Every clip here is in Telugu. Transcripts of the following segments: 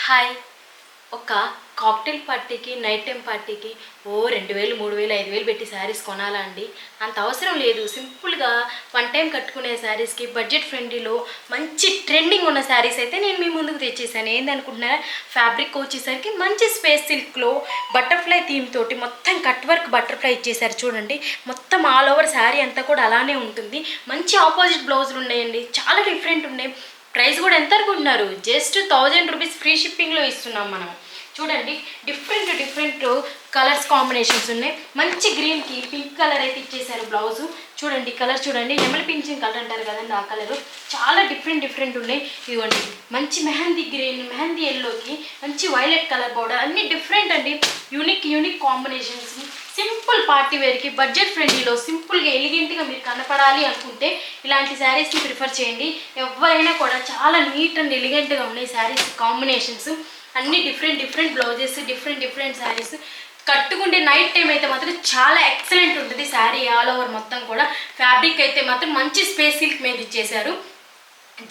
హాయ్. ఒక కాక్టైల్ పార్టీకి, నైట్ టైం పార్టీకి 2000, 3000, 5000 పెట్టి శారీస్ కొనాలా అండి? అంత అవసరం లేదు. సింపుల్గా వన్ టైం కట్టుకునే శారీస్కి బడ్జెట్ ఫ్రెండ్లీలో మంచి ట్రెండింగ్ ఉన్న శారీస్ అయితే నేను మీ ముందుకు తెచ్చేసాను. ఏందనుకుంటున్నారా? ఫ్యాబ్రిక్ వచ్చేసరికి మంచి స్పేస్ సిల్క్లో బటర్ఫ్లై థీమ్ తోటి మొత్తం కట్ వర్క్ బటర్ఫ్లై ఇచ్చేసారు చూడండి. మొత్తం ఆల్ ఓవర్ శారీ అంతా కూడా అలానే ఉంటుంది. మంచి ఆపోజిట్ బ్లౌజులు ఉన్నాయండి, చాలా డిఫరెంట్ ఉన్నాయి. ప్రైస్ కూడా ఎంత అనుకుంటున్నారు? జస్ట్ 1000 రూపీస్ ఫ్రీ షిప్పింగ్లో ఇస్తున్నాం మనం. చూడండి, డిఫరెంట్ కలర్స్ కాంబినేషన్స్ ఉన్నాయి. మంచి గ్రీన్కి పింక్ కలర్ అయితే ఇచ్చేసారు బ్లౌజు. చూడండి కలర్ చూడండి, నెమలి పింఛన్ కలర్ అంటారు కదండి ఆ కలరు. చాలా డిఫరెంట్ ఉన్నాయి. ఇవ్వండి మంచి మెహందీ గ్రీన్, మెహందీ ఎల్లోకి మంచి వైలెట్ కలర్ బోర్డర్, అన్ని డిఫరెంట్ అండి. Unique combinations. సింపుల్ పార్టీ వేర్కి బడ్జెట్ ఫ్రెండ్లీలో సింపుల్గా ఎలిగెంట్గా మీరు కనపడాలి అనుకుంటే ఇలాంటి శారీస్ని ప్రిఫర్ చేయండి. ఎవరైనా కూడా చాలా నీట్ అండ్ ఎలిగెంట్గా ఉన్నాయి శారీస్ కాంబినేషన్స్. అన్ని డిఫరెంట్ బ్లౌజెస్, డిఫరెంట్ శారీస్. కట్టుకుంటే నైట్ టైం అయితే మాత్రం చాలా ఎక్సలెంట్ ఉంటుంది శారీ ఆల్ ఓవర్ మొత్తం కూడా. ఫ్యాబ్రిక్ అయితే మాత్రం మంచి స్పేస్ సిల్క్ మీద ఇచ్చేసారు.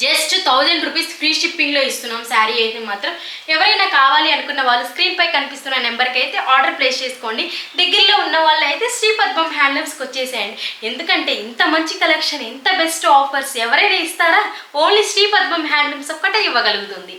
జస్ట్ 1000 రూపీస్ ఫ్రీ షిప్పింగ్లో ఇస్తున్నాం శారీ అయితే మాత్రం. ఎవరైనా కావాలి అనుకున్న వాళ్ళు స్క్రీన్పై కనిపిస్తున్న నెంబర్కి అయితే ఆర్డర్ ప్లేస్ చేసుకోండి. దగ్గరలో ఉన్న వాళ్ళు అయితే శ్రీపద్మం హ్యాండ్లూమ్స్కి వచ్చేసేయండి. ఎందుకంటే ఇంత మంచి కలెక్షన్, ఇంత బెస్ట్ ఆఫర్స్ ఎవరైనా ఇస్తారా? ఓన్లీ శ్రీపద్మం హ్యాండ్లూమ్స్ ఒక్కటే ఇవ్వగలుగుతుంది.